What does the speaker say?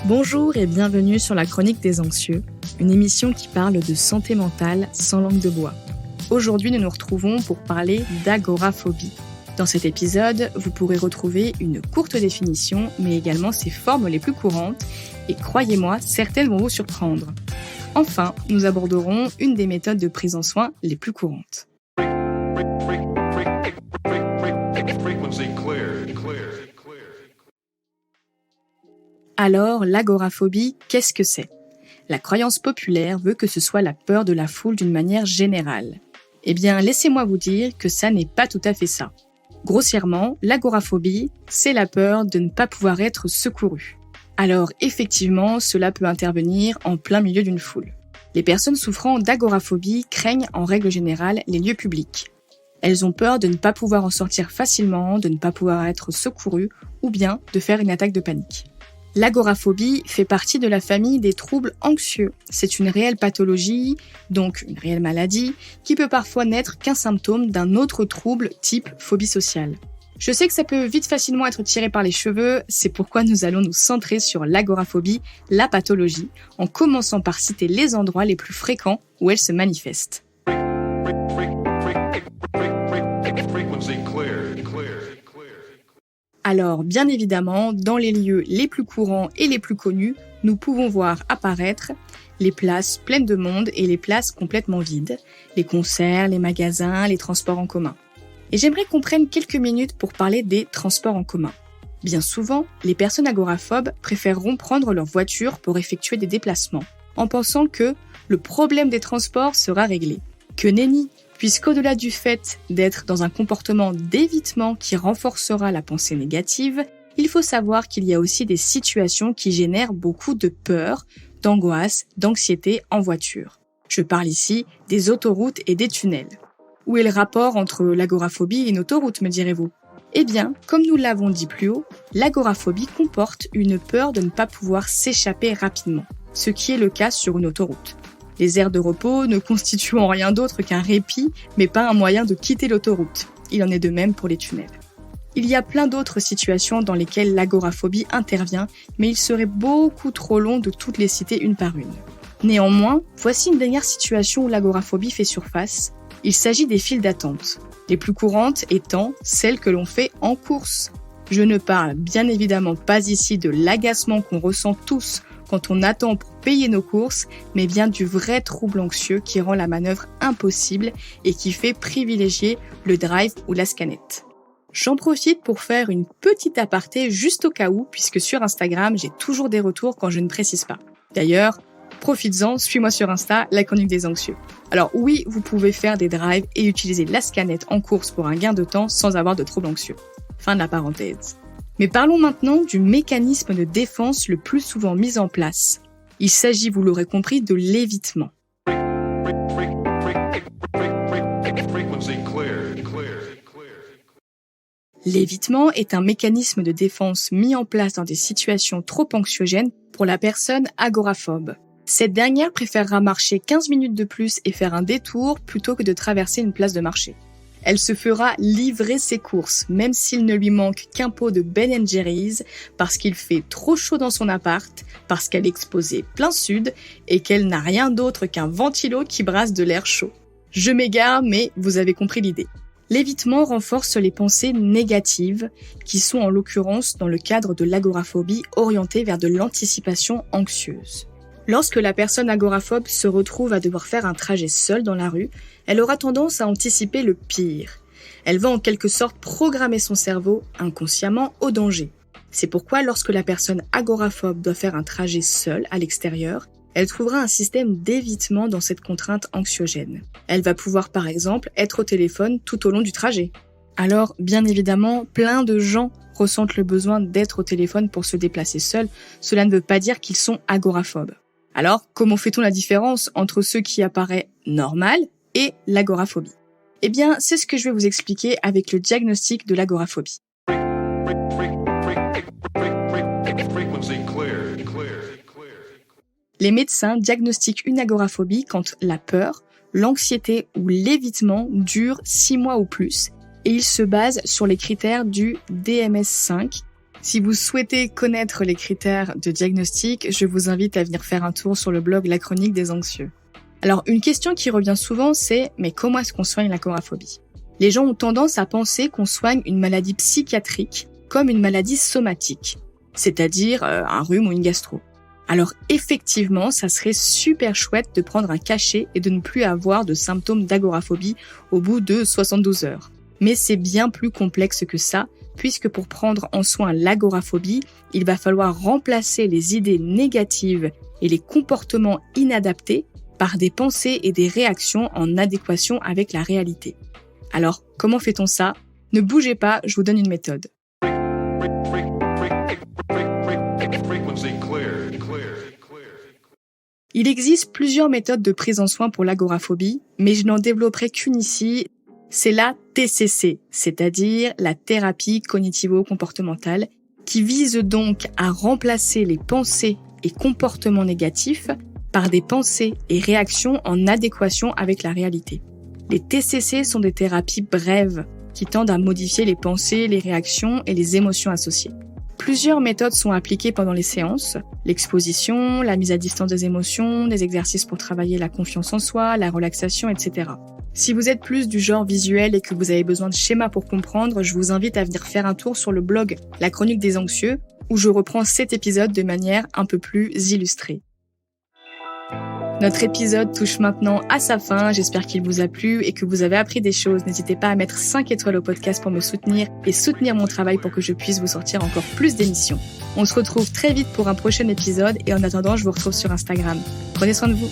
Bonjour et bienvenue sur la Chronique des Anxieux, une émission qui parle de santé mentale sans langue de bois. Aujourd'hui, nous nous retrouvons pour parler d'agoraphobie. Dans cet épisode, vous pourrez retrouver une courte définition, mais également ses formes les plus courantes, et croyez-moi, certaines vont vous surprendre. Enfin, nous aborderons une des méthodes de prise en soin les plus courantes. Alors, l'agoraphobie, qu'est-ce que c'est ? La croyance populaire veut que ce soit la peur de la foule d'une manière générale. Eh bien, laissez-moi vous dire que ça n'est pas tout à fait ça. Grossièrement, l'agoraphobie, c'est la peur de ne pas pouvoir être secouru. Alors, effectivement, cela peut intervenir en plein milieu d'une foule. Les personnes souffrant d'agoraphobie craignent en règle générale les lieux publics. Elles ont peur de ne pas pouvoir en sortir facilement, de ne pas pouvoir être secourues ou bien de faire une attaque de panique. L'agoraphobie fait partie de la famille des troubles anxieux. C'est une réelle pathologie, donc une réelle maladie, qui peut parfois n'être qu'un symptôme d'un autre trouble type phobie sociale. Je sais que ça peut vite facilement être tiré par les cheveux, c'est pourquoi nous allons nous centrer sur l'agoraphobie, la pathologie, en commençant par citer les endroits les plus fréquents où elle se manifeste. Alors, bien évidemment, dans les lieux les plus courants et les plus connus, nous pouvons voir apparaître les places pleines de monde et les places complètement vides, les concerts, les magasins, les transports en commun. Et j'aimerais qu'on prenne quelques minutes pour parler des transports en commun. Bien souvent, les personnes agoraphobes préféreront prendre leur voiture pour effectuer des déplacements, en pensant que le problème des transports sera réglé. Que nenni! Puisqu'au-delà du fait d'être dans un comportement d'évitement qui renforcera la pensée négative, il faut savoir qu'il y a aussi des situations qui génèrent beaucoup de peur, d'angoisse, d'anxiété en voiture. Je parle ici des autoroutes et des tunnels. Où est le rapport entre l'agoraphobie et une autoroute, me direz-vous ? Eh bien, comme nous l'avons dit plus haut, l'agoraphobie comporte une peur de ne pas pouvoir s'échapper rapidement, ce qui est le cas sur une autoroute. Les aires de repos ne constituent en rien d'autre qu'un répit, mais pas un moyen de quitter l'autoroute. Il en est de même pour les tunnels. Il y a plein d'autres situations dans lesquelles l'agoraphobie intervient, mais il serait beaucoup trop long de toutes les citer une par une. Néanmoins, voici une dernière situation où l'agoraphobie fait surface. Il s'agit des files d'attente, les plus courantes étant celles que l'on fait en course. Je ne parle bien évidemment pas ici de l'agacement qu'on ressent tous quand on attend pour payer nos courses, mais bien du vrai trouble anxieux qui rend la manœuvre impossible et qui fait privilégier le drive ou la scanette. J'en profite pour faire une petite aparté juste au cas où, puisque sur Instagram, j'ai toujours des retours quand je ne précise pas. D'ailleurs, profites-en, suis-moi sur Insta, la Chronique des Anxieux. Alors oui, vous pouvez faire des drives et utiliser la scanette en course pour un gain de temps sans avoir de trouble anxieux. Fin de la parenthèse. Mais parlons maintenant du mécanisme de défense le plus souvent mis en place. Il s'agit, vous l'aurez compris, de l'évitement. L'évitement est un mécanisme de défense mis en place dans des situations trop anxiogènes pour la personne agoraphobe. Cette dernière préférera marcher 15 minutes de plus et faire un détour plutôt que de traverser une place de marché. Elle se fera livrer ses courses, même s'il ne lui manque qu'un pot de Ben & Jerry's, parce qu'il fait trop chaud dans son appart, parce qu'elle est exposée plein sud et qu'elle n'a rien d'autre qu'un ventilo qui brasse de l'air chaud. Je m'égare, mais vous avez compris l'idée. L'évitement renforce les pensées négatives, qui sont en l'occurrence dans le cadre de l'agoraphobie orientée vers de l'anticipation anxieuse. Lorsque la personne agoraphobe se retrouve à devoir faire un trajet seule dans la rue, elle aura tendance à anticiper le pire. Elle va en quelque sorte programmer son cerveau inconsciemment au danger. C'est pourquoi lorsque la personne agoraphobe doit faire un trajet seule à l'extérieur, elle trouvera un système d'évitement dans cette contrainte anxiogène. Elle va pouvoir par exemple être au téléphone tout au long du trajet. Alors, bien évidemment, plein de gens ressentent le besoin d'être au téléphone pour se déplacer seuls. Cela ne veut pas dire qu'ils sont agoraphobes. Alors, comment fait-on la différence entre ce qui apparaît normal et l'agoraphobie ? Eh bien, c'est ce que je vais vous expliquer avec le diagnostic de l'agoraphobie. Les médecins diagnostiquent une agoraphobie quand la peur, l'anxiété ou l'évitement dure 6 mois ou plus et ils se basent sur les critères du DMS5. Si vous souhaitez connaître les critères de diagnostic, je vous invite à venir faire un tour sur le blog La Chronique des Anxieux. Alors, une question qui revient souvent, c'est « mais comment est-ce qu'on soigne l'agoraphobie ?» Les gens ont tendance à penser qu'on soigne une maladie psychiatrique comme une maladie somatique, c'est-à-dire un rhume ou une gastro. Alors effectivement, ça serait super chouette de prendre un cachet et de ne plus avoir de symptômes d'agoraphobie au bout de 72 heures. Mais c'est bien plus complexe que ça, puisque pour prendre en soin l'agoraphobie, il va falloir remplacer les idées négatives et les comportements inadaptés par des pensées et des réactions en adéquation avec la réalité. Alors, comment fait-on ça ? Ne bougez pas, je vous donne une méthode. Il existe plusieurs méthodes de prise en soin pour l'agoraphobie, mais je n'en développerai qu'une ici, c'est la TCC, c'est-à-dire la thérapie cognitivo-comportementale, qui vise donc à remplacer les pensées et comportements négatifs par des pensées et réactions en adéquation avec la réalité. Les TCC sont des thérapies brèves qui tendent à modifier les pensées, les réactions et les émotions associées. Plusieurs méthodes sont appliquées pendant les séances, l'exposition, la mise à distance des émotions, des exercices pour travailler la confiance en soi, la relaxation, etc. Si vous êtes plus du genre visuel et que vous avez besoin de schémas pour comprendre, je vous invite à venir faire un tour sur le blog La Chronique des Anxieux, où je reprends cet épisode de manière un peu plus illustrée. Notre épisode touche maintenant à sa fin, j'espère qu'il vous a plu et que vous avez appris des choses. N'hésitez pas à mettre 5 étoiles au podcast pour me soutenir et soutenir mon travail pour que je puisse vous sortir encore plus d'émissions. On se retrouve très vite pour un prochain épisode et en attendant, je vous retrouve sur Instagram. Prenez soin de vous.